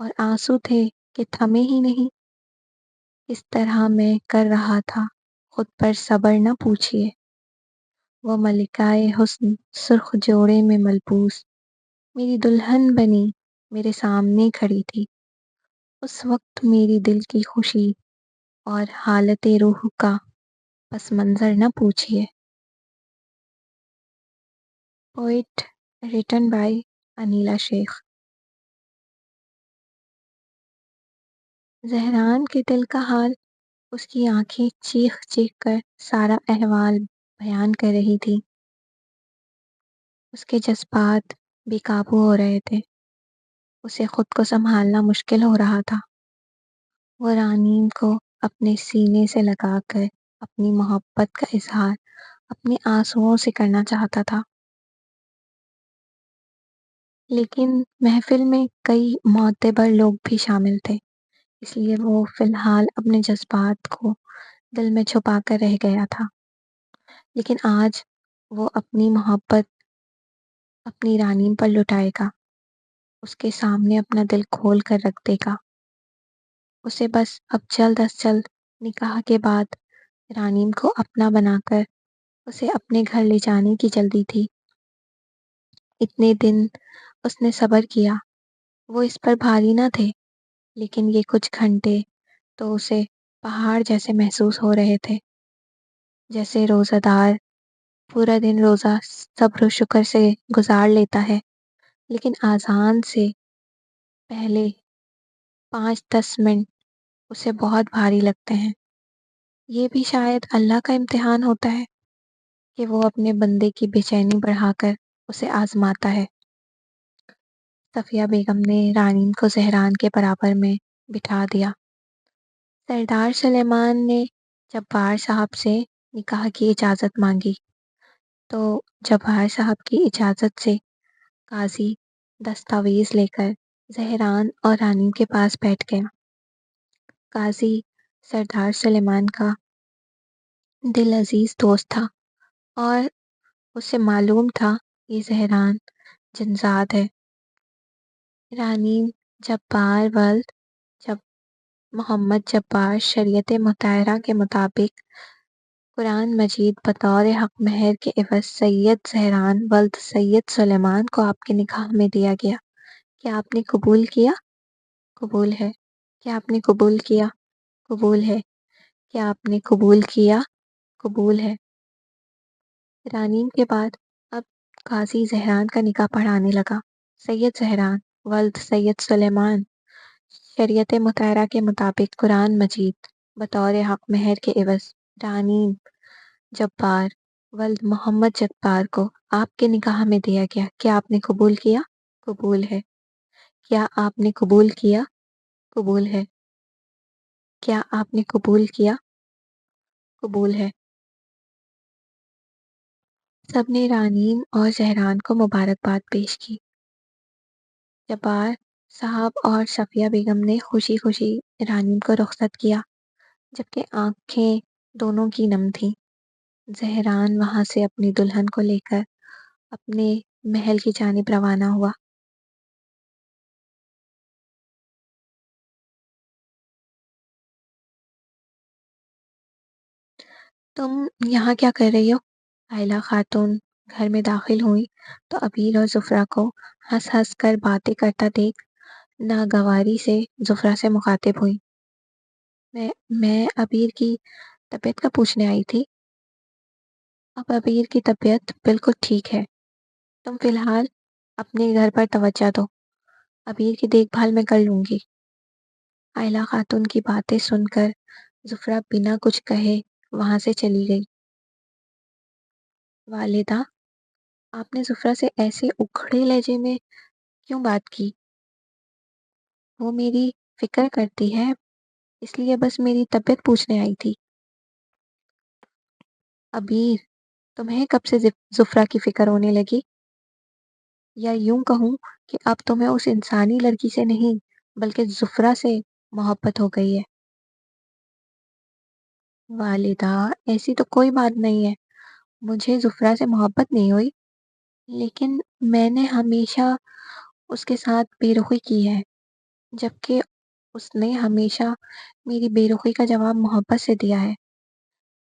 اور آنسو تھے کہ تھمے ہی نہیں۔ اس طرح میں کر رہا تھا خود پر صبر نہ پوچھیے۔ وہ ملکۂ حسن سرخ جوڑے میں ملبوس میری دلہن بنی میرے سامنے کھڑی تھی۔ اس وقت میری دل کی خوشی اور حالت روح کا پس منظر نہ پوچھیے۔ پوئٹ ریٹن بائی انیلا شیخ۔ زہران کے دل کا حال اس کی آنکھیں چیخ چیخ کر سارا احوال بیان کر رہی تھی۔ اس کے جذبات بے قابو ہو رہے تھے۔ اسے خود کو سنبھالنا مشکل ہو رہا تھا۔ وہ رانین کو اپنے سینے سے لگا کر اپنی محبت کا اظہار اپنے آنسوؤں سے کرنا چاہتا تھا، لیکن محفل میں کئی معتبر لوگ بھی شامل تھے، اس لیے وہ فی الحال اپنے جذبات کو دل میں چھپا کر رہ گیا تھا۔ لیکن آج وہ اپنی محبت اپنی رانین پر لٹائے گا، اس کے سامنے اپنا دل کھول کر رکھ دے گا۔ اسے بس اب جلد از جلد نکاح کے بعد رانین کو اپنا بنا کر اسے اپنے گھر لے جانے کی جلدی تھی۔ اتنے دن اس نے صبر کیا، وہ اس پر بھاری نہ تھے، لیکن یہ کچھ گھنٹے تو اسے پہاڑ جیسے محسوس ہو رہے تھے۔ جیسے روزہ دار پورا دن روزہ صبر و شکر سے گزار لیتا ہے، لیکن اذان سے پہلے 5-10 منٹ اسے بہت بھاری لگتے ہیں۔ یہ بھی شاید اللہ کا امتحان ہوتا ہے کہ وہ اپنے بندے کی بے چینی بڑھا کر اسے آزماتا ہے۔ صفیہ بیگم نے رانین کو زہران کے برابر میں بٹھا دیا۔ سردار سلیمان نے جبار صاحب سے نکاح کی اجازت مانگی تو جبار صاحب کی اجازت سے قاضی دستاویز لے کر زہران اور رانین کے پاس بیٹھ گیا۔ قاضی سردار سلیمان کا دل عزیز دوست تھا اور اسے معلوم تھا یہ زہران جنزاد ہے۔ رانین جبار ولد جب محمد جبار شریعت مطہرہ کے مطابق قرآن مجید بطور حق مہر کے عوض سید زہران ولد سید سلیمان کو آپ کے نکاح میں دیا گیا۔ کیا آپ نے قبول کیا؟ قبول ہے۔ کیا آپ نے قبول کیا؟ قبول ہے۔ کیا آپ نے قبول کیا؟ قبول ہے۔ رانین کے بعد اب قاضی زہران کا نکاح پڑھانے لگا۔ سید زہران ولد سید سلیمان شریعت مطہرہ کے مطابق قرآن مجید بطور حق مہر کے عوض رانین جبار ولد محمد جبار کو آپ کے نکاح میں دیا گیا۔ کیا آپ نے قبول کیا؟ قبول ہے۔ کیا آپ نے قبول کیا؟ قبول ہے۔ کیا آپ نے قبول کیا؟ قبول ہے۔ سب نے رانین اور زہران کو مبارکباد پیش کی۔ جبار صاحب اور صفیہ بیگم نے خوشی خوشی رانین کو رخصت کیا، جبکہ آنکھیں دونوں کی نم تھیں۔ زہران وہاں سے اپنی دلہن کو لے کر اپنے محل کی جانب روانہ ہوا۔ تم یہاں کیا کر رہی ہو؟ آئلہ خاتون گھر میں داخل ہوئی تو عبیر اور زفرہ کو ہنس ہنس کر باتیں کرتا دیکھ ناگواری سے زفرہ سے مخاطب ہوئی۔ میں عبیر کی طبیعت کا پوچھنے آئی تھی۔ اب عبیر کی طبیعت بالکل ٹھیک ہے، تم فی الحال اپنے گھر پر توجہ دو، عبیر کی دیکھ بھال میں کر لوں گی۔ آئلہ خاتون کی باتیں سن کر زفرہ بنا کچھ کہے وہاں سے چلی گئی۔ والدہ، آپ نے زفرہ سے ایسے اکھڑے لہجے میں کیوں بات کی؟ وہ میری فکر کرتی ہے، اس لیے بس میری طبیعت پوچھنے آئی تھی۔ عبیر، تمہیں کب سے زفرہ کی فکر ہونے لگی؟ یا یوں کہوں کہ اب تمہیں اس انسانی لڑکی سے نہیں بلکہ زفرہ سے محبت ہو گئی ہے؟ والدہ، ایسی تو کوئی بات نہیں ہے، مجھے زفرہ سے محبت نہیں ہوئی، لیکن میں نے ہمیشہ اس کے ساتھ بے رخی کی ہے۔ جبکہ اس نے ہمیشہ میری بے رخی کا جواب محبت سے دیا ہے،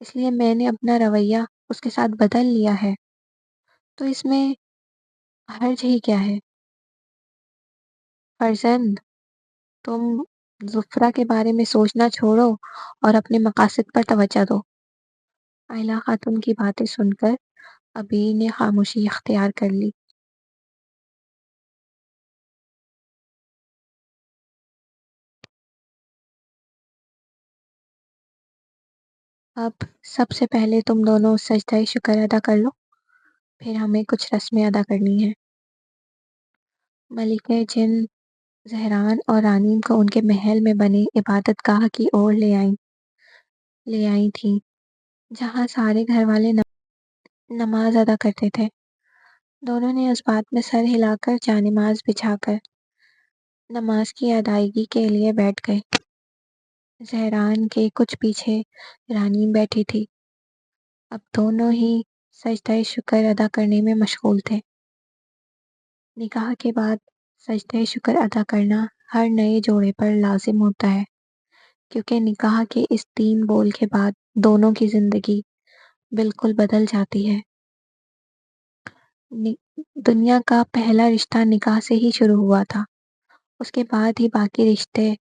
اس لیے میں نے اپنا رویہ اس کے ساتھ بدل لیا ہے۔ تو اس میں حرج ہی کیا ہے؟ فرزند، تم زفرہ کے بارے میں سوچنا چھوڑو اور اپنے مقاصد پر توجہ دو۔ آئلہ خاتون کی باتیں سن کر ابی نے خاموشی اختیار کر لی۔ اب سب سے پہلے تم دونوں سجدہ شکر ادا کر لو، پھر ہمیں کچھ رسمیں ادا کرنی ہیں۔ ملکہ جن زہران اور رانیم کو ان کے محل میں بنے عبادت گاہ کی اور لے آئی تھیں، جہاں سارے گھر والے نماز ادا کرتے تھے۔ دونوں نے اس بات میں سر ہلا کر جانماز بچھا کر نماز کی ادائیگی کے لیے بیٹھ گئے۔ زہران کے کچھ پیچھے رانیم بیٹھی تھی۔ اب دونوں ہی سجدہ شکر ادا کرنے میں مشغول تھے۔ نکاح کے بعد سجدہ شکر ادا کرنا ہر نئے جوڑے پر لازم ہوتا ہے، کیونکہ نکاح کے اس 3 بول کے بعد دونوں کی زندگی بالکل بدل جاتی ہے۔ دنیا کا پہلا رشتہ نکاح سے ہی شروع ہوا تھا، اس کے بعد ہی باقی رشتے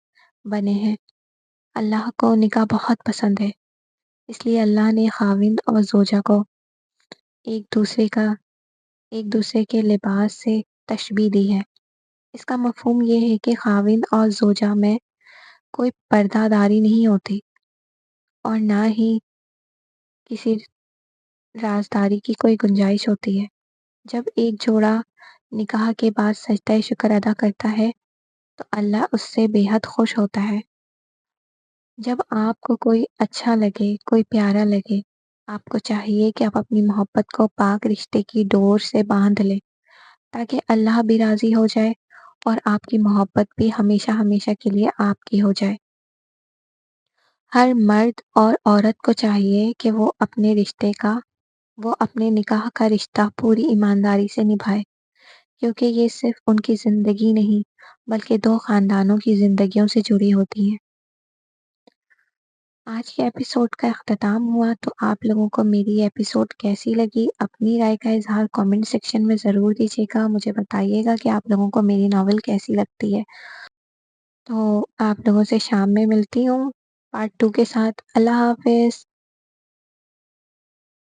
بنے ہیں۔ اللہ کو نکاح بہت پسند ہے، اس لیے اللہ نے خاوند اور زوجہ کو ایک دوسرے کے لباس سے تشبیہ دی ہے۔ اس کا مفہوم یہ ہے کہ خاوند اور زوجہ میں کوئی پردہ داری نہیں ہوتی اور نہ ہی کسی رازداری کی کوئی گنجائش ہوتی ہے۔ جب ایک جوڑا نکاح کے بعد سجدہ شکر ادا کرتا ہے تو اللہ اس سے بے حد خوش ہوتا ہے۔ جب آپ کو کوئی اچھا لگے، کوئی پیارا لگے، آپ کو چاہیے کہ آپ اپنی محبت کو پاک رشتے کی ڈور سے باندھ لیں، تاکہ اللہ بھی راضی ہو جائے اور آپ کی محبت بھی ہمیشہ ہمیشہ کے لیے آپ کی ہو جائے۔ ہر مرد اور عورت کو چاہیے کہ وہ اپنے نکاح کا رشتہ پوری ایمانداری سے نبھائے، کیونکہ یہ صرف ان کی زندگی نہیں بلکہ 2 خاندانوں کی زندگیوں سے جڑی ہوتی ہیں۔ آج کے ایپیسوڈ کا اختتام ہوا، تو آپ لوگوں کو میری ایپیسوڈ کیسی لگی؟ اپنی رائے کا اظہار کامنٹ سیکشن میں ضرور دیجیے گا، مجھے بتائیے گا کہ آپ لوگوں کو میری ناول کیسی لگتی ہے۔ تو آپ لوگوں سے شام میں ملتی ہوں پارٹ 2 کے ساتھ۔ اللہ حافظ۔